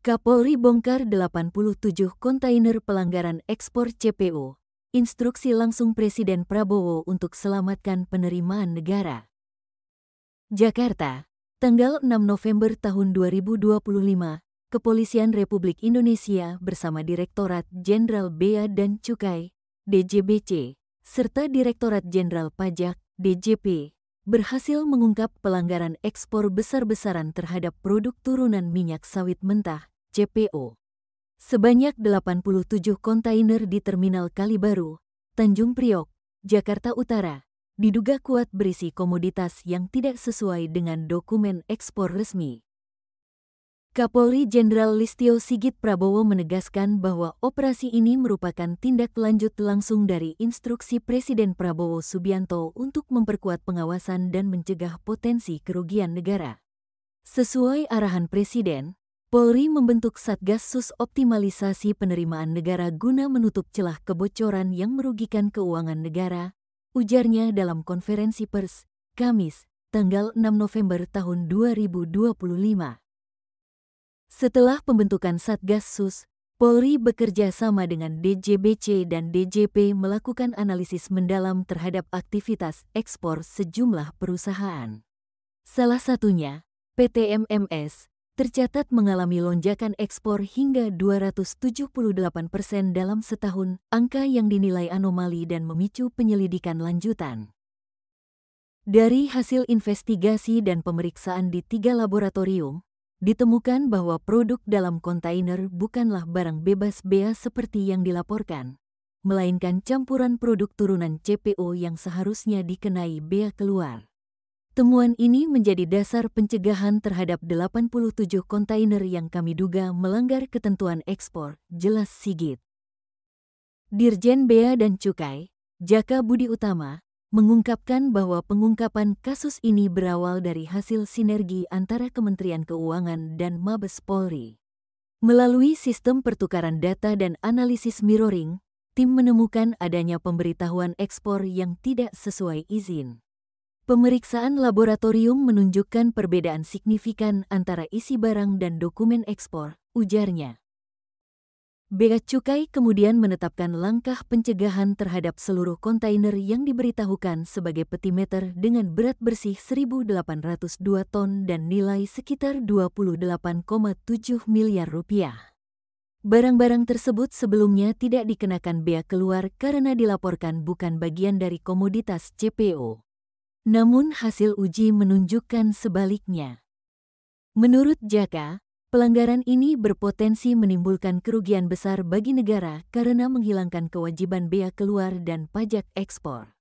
Kapolri bongkar 87 kontainer pelanggaran ekspor CPO. Instruksi langsung Presiden Prabowo untuk selamatkan penerimaan negara. Jakarta, tanggal 6 November tahun 2025, Kepolisian Republik Indonesia bersama Direktorat Jenderal Bea dan Cukai, DJBC, serta Direktorat Jenderal Pajak, DJP, berhasil mengungkap pelanggaran ekspor besar-besaran terhadap produk turunan minyak sawit mentah, CPO. Sebanyak 87 kontainer di Terminal Kalibaru, Tanjung Priok, Jakarta Utara, diduga kuat berisi komoditas yang tidak sesuai dengan dokumen ekspor resmi. Kapolri Jenderal Listio Sigit Prabowo menegaskan bahwa operasi ini merupakan tindak lanjut langsung dari instruksi Presiden Prabowo Subianto untuk memperkuat pengawasan dan mencegah potensi kerugian negara. Sesuai arahan Presiden, Polri membentuk Satgas Sus Optimalisasi Penerimaan Negara guna menutup celah kebocoran yang merugikan keuangan negara, ujarnya dalam konferensi pers, Kamis, tanggal 6 November tahun 2025. Setelah pembentukan Satgas Sus, Polri bekerja sama dengan DJBC dan DJP melakukan analisis mendalam terhadap aktivitas ekspor sejumlah perusahaan. Salah satunya, PT MMS, tercatat mengalami lonjakan ekspor hingga 278% dalam setahun, angka yang dinilai anomali dan memicu penyelidikan lanjutan. Dari hasil investigasi dan pemeriksaan di 3 laboratorium, ditemukan bahwa produk dalam kontainer bukanlah barang bebas bea seperti yang dilaporkan, melainkan campuran produk turunan CPO yang seharusnya dikenai bea keluar. Temuan ini menjadi dasar pencegahan terhadap 87 kontainer yang kami duga melanggar ketentuan ekspor, jelas Sigit. Dirjen Bea dan Cukai, Jaka Budi Utama, mengungkapkan bahwa pengungkapan kasus ini berawal dari hasil sinergi antara Kementerian Keuangan dan Mabes Polri. Melalui sistem pertukaran data dan analisis mirroring, tim menemukan adanya pemberitahuan ekspor yang tidak sesuai izin. Pemeriksaan laboratorium menunjukkan perbedaan signifikan antara isi barang dan dokumen ekspor, ujarnya. Bea Cukai kemudian menetapkan langkah pencegahan terhadap seluruh kontainer yang diberitahukan sebagai petimeter dengan berat bersih 1.802 ton dan nilai sekitar 28,7 miliar rupiah. Barang-barang tersebut sebelumnya tidak dikenakan bea keluar karena dilaporkan bukan bagian dari komoditas CPO. Namun hasil uji menunjukkan sebaliknya. Menurut Jaka, pelanggaran ini berpotensi menimbulkan kerugian besar bagi negara karena menghilangkan kewajiban bea keluar dan pajak ekspor.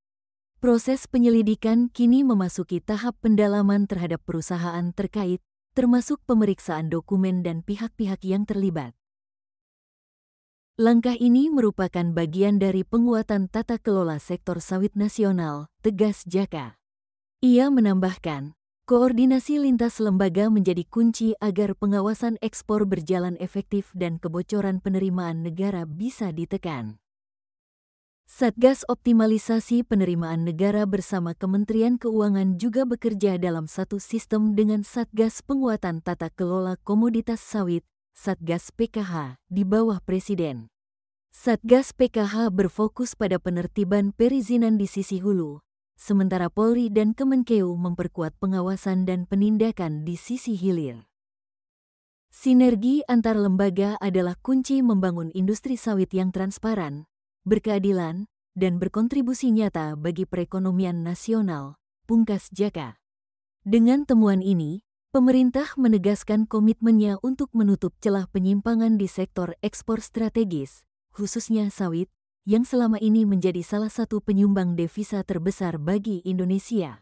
Proses penyelidikan kini memasuki tahap pendalaman terhadap perusahaan terkait, termasuk pemeriksaan dokumen dan pihak-pihak yang terlibat. Langkah ini merupakan bagian dari penguatan tata kelola sektor sawit nasional, tegas Jaka. Ia menambahkan, koordinasi lintas lembaga menjadi kunci agar pengawasan ekspor berjalan efektif dan kebocoran penerimaan negara bisa ditekan. Satgas Optimalisasi Penerimaan Negara bersama Kementerian Keuangan juga bekerja dalam satu sistem dengan Satgas Penguatan Tata Kelola Komoditas Sawit, Satgas PKH, di bawah Presiden. Satgas PKH berfokus pada penertiban perizinan di sisi hulu, sementara Polri dan Kemenkeu memperkuat pengawasan dan penindakan di sisi hilir. Sinergi antar lembaga adalah kunci membangun industri sawit yang transparan, berkeadilan, dan berkontribusi nyata bagi perekonomian nasional, pungkas Jaka. Dengan temuan ini, pemerintah menegaskan komitmennya untuk menutup celah penyimpangan di sektor ekspor strategis, khususnya sawit, yang selama ini menjadi salah satu penyumbang devisa terbesar bagi Indonesia.